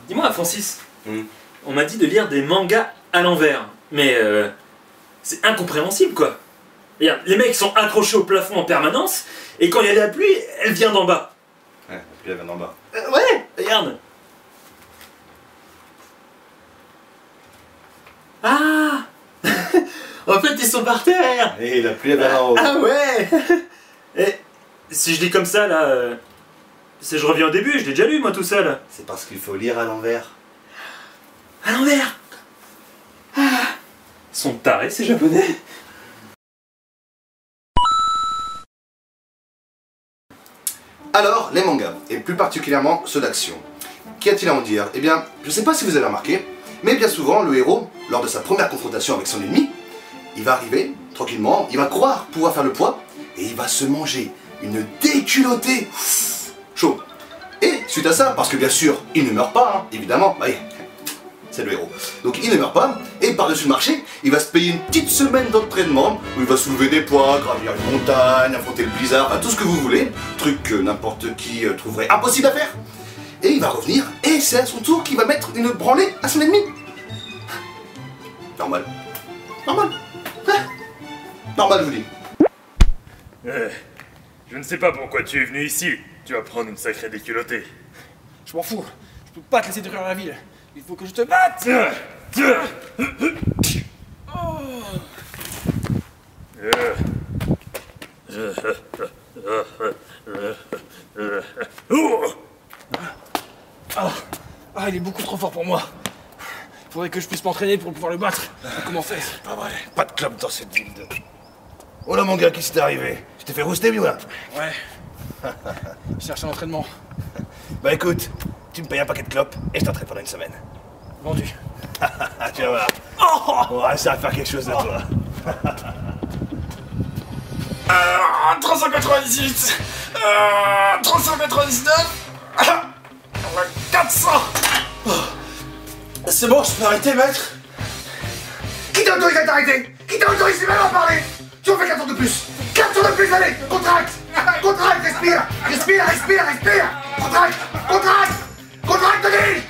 Dis-moi, Francis, on m'a dit de lire des mangas à l'envers, mais c'est incompréhensible quoi. Regarde, les mecs sont accrochés au plafond en permanence, et quand il y a la pluie, elle vient d'en bas. Ouais, la pluie elle vient d'en bas. Ouais, regarde. Ah en fait, ils sont par terre. Et la pluie elle vient d'en haut. Ah ouais. Et si je lis comme ça, là... je reviens au début, je l'ai déjà lu moi tout seul. C'est parce qu'il faut lire à l'envers. À l'envers. Ah. Ils sont tarés ces japonais. Alors, les mangas, et plus particulièrement ceux d'action. Qu'y a-t-il à en dire? Eh bien, je sais pas si vous avez remarqué, mais bien souvent, le héros, lors de sa première confrontation avec son ennemi, il va arriver, tranquillement, il va croire pouvoir faire le poids, et il va se manger une déculottée. Chaud. Et suite à ça, parce que bien sûr, il ne meurt pas, hein, évidemment, bah, c'est le héros. Donc il ne meurt pas, et par-dessus le marché, il va se payer une petite semaine d'entraînement, où il va soulever des poids, gravir une montagne, affronter le blizzard, enfin tout ce que vous voulez, truc que n'importe qui trouverait impossible à faire. Et il va revenir, et c'est à son tour qu'il va mettre une branlée à son ennemi. Normal. Normal. Normal, je vous dis. Je ne sais pas pourquoi tu es venu ici. Tu vas prendre une sacrée déculottée. Je m'en fous. Je peux pas te laisser détruire la ville. Il faut que je te batte. Ah, il est beaucoup trop fort pour moi. Faudrait que je puisse m'entraîner pour pouvoir le battre. Comment faire? Pas vrai. Pas de clope dans cette ville de... Oh là mon gars, qu'est-ce qui t'est arrivé? Tu t'es fait rouster, lui, là? Ouais. Je cherche un entraînement. Bah écoute, tu me payes un paquet de clopes et je t'entraîne pendant une semaine. Vendu. Tu vas voir. Ouais, ça va faire quelque chose de toi. 398 399 400. C'est bon, je peux arrêter, maître? Qui t'a autorisé à t'arrêter? Qui t'a autorisé même à parler? Tu en fais 4 tours de plus. 4 tours de plus, allez. Contracte. Contracte, respire. Respire, respire, respire. Contracte. Contracte. Contracte, te dis.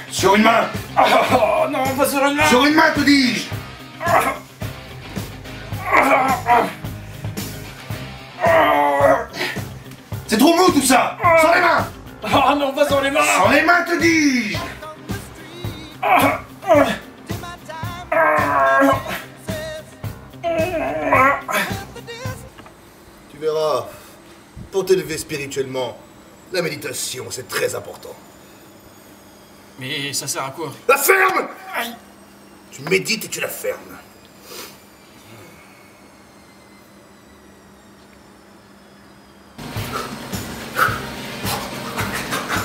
Sur une main. Oh non, pas sur une main. Sur une main, te dis-je. C'est trop mou tout ça. Sans les mains. Oh non, pas sur les mains. Sans les mains, te dis-je. Tu verras, pour t'élever spirituellement, la méditation, c'est très important. Mais ça sert à quoi? La ferme! Tu médites et tu la fermes.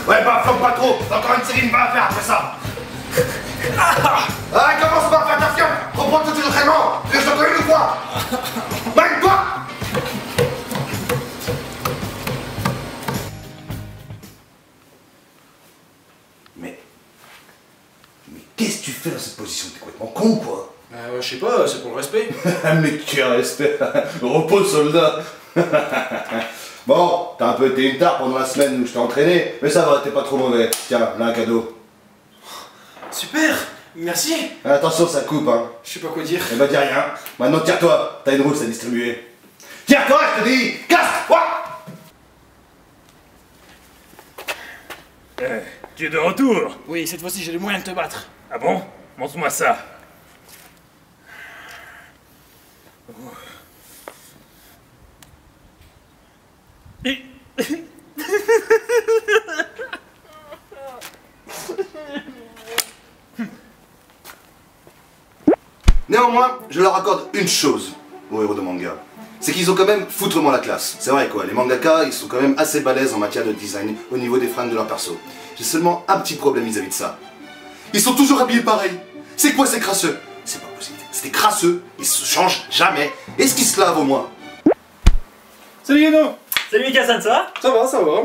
Ouais, bah, flotte pas trop. Encore une série de va à faire après ça. Ah, commence par faire attention. Reprends tout l'entraînement. Tu veux que je t'en donne une ou quoi? Bang-toi! Mais qu'est-ce que tu fais dans cette position? T'es complètement con ou quoi? Je sais pas, c'est pour le respect. Mais quel respect. Repos, soldat. Bon, t'as un peu été une tare pendant la semaine où je t'ai entraîné, mais ça va, t'es pas trop mauvais. Tiens, là un cadeau. Super, merci. Attention, ça coupe, hein. Je sais pas quoi dire. Eh ben dis rien. Maintenant, tire-toi. T'as une rousse à distribuer. Tire-toi, je te dis. Casse-toi. Tu es de retour. Oui, cette fois-ci j'ai les moyens de te battre. Ah bon? Montre-moi ça. Néanmoins, je leur accorde une chose aux héros de manga. C'est qu'ils ont quand même foutrement la classe. C'est vrai quoi, les mangaka, ils sont quand même assez balèzes en matière de design au niveau des fringues de leur perso. J'ai seulement un petit problème vis-à-vis de ça. Ils sont toujours habillés pareil. C'est quoi ces crasseux? C'est pas possible. C'est des crasseux, ils se changent jamais. Est-ce qu'ils se lavent au moins? Salut Yano. Salut Mika-san, ça va? Ça va, ça va.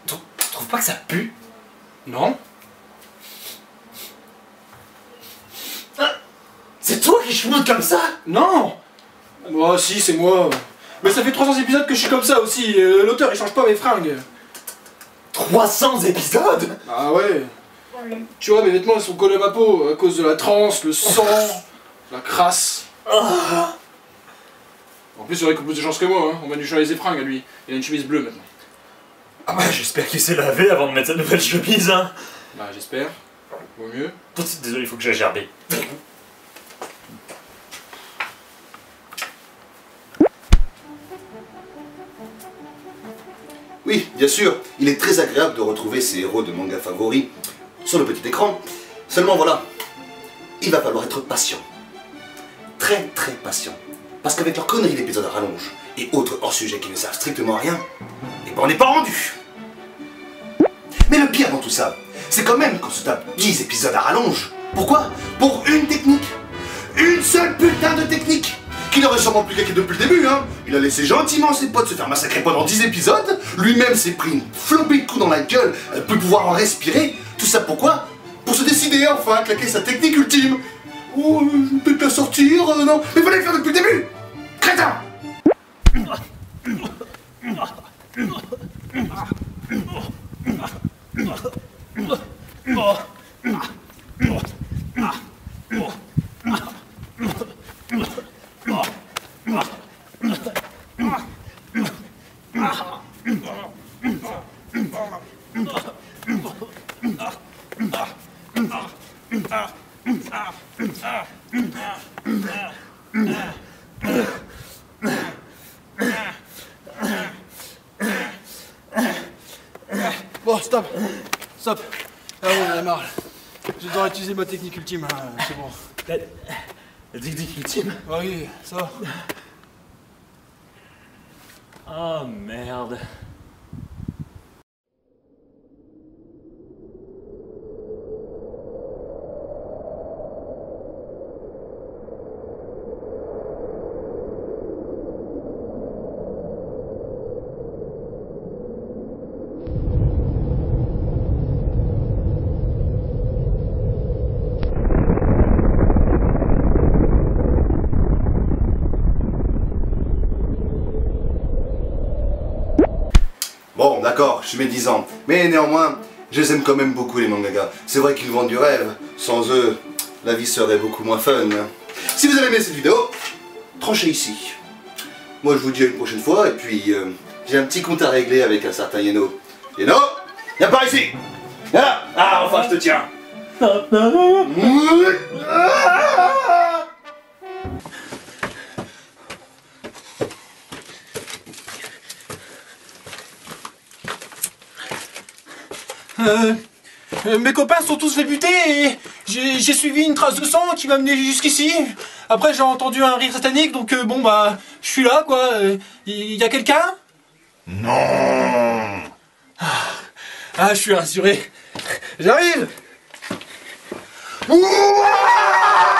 Tu trouves pas que ça pue? Non. C'est toi qui cheminote comme ça? Non. Moi, si, c'est moi. Mais ça fait 300 épisodes que je suis comme ça aussi. L'auteur, il change pas mes fringues. 300 épisodes? Ah ouais. Tu vois, mes vêtements, ils sont collés à ma peau à cause de la transe, le sang, la crasse. En plus, il aurait plus de chance que moi, hein. On va lui changer les fringues à lui. Il a une chemise bleue maintenant. Ah bah j'espère qu'il s'est lavé avant de mettre sa nouvelle chemise, hein. Bah, j'espère. Vaut mieux. Désolé, il faut que j'aille gerber. Oui, bien sûr, il est très agréable de retrouver ses héros de manga favoris sur le petit écran. Seulement voilà, il va falloir être patient. Très très patient. Parce qu'avec leurs conneries d'épisodes à rallonge et autres hors-sujets qui ne servent strictement à rien, et ben on n'est pas rendu. Mais le pire dans tout ça, c'est quand même qu'on se tape 10 épisodes à rallonge. Pourquoi? Pour une technique. Une seule putain de technique qu'il aurait sûrement pu cliquer depuis le début, hein. Il a laissé gentiment ses potes se faire massacrer pendant 10 épisodes. Lui-même s'est pris une flopée de coups dans la gueule pour pouvoir en respirer. Tout ça pourquoi? Pour se décider enfin à claquer sa technique ultime. Oh, peut-être la sortir, non. Mais fallait le faire depuis le début. Crétin. Bon, stop. Stop. Ah bon, on en a marre. Je vais devoir utiliser ma technique ultime, hein. C'est bon. La technique ultime? Ah oui, ça va. Oh merde. Bon, d'accord, je suis médisant. Mais néanmoins, je les aime quand même beaucoup les mangagas. C'est vrai qu'ils vendent du rêve. Sans eux, la vie serait beaucoup moins fun. Si vous avez aimé cette vidéo, tranchez ici. Moi je vous dis à une prochaine fois, et puis j'ai un petit compte à régler avec un certain Yeno. Yeno, viens par ici. Viens là. Ah, enfin je te tiens. Mes copains sont tous fait buter et j'ai suivi une trace de sang qui m'a mené jusqu'ici. Après j'ai entendu un rire satanique, donc bon bah je suis là quoi. Y a quelqu'un? Non. Ah, je suis rassuré. J'arrive. Ouah.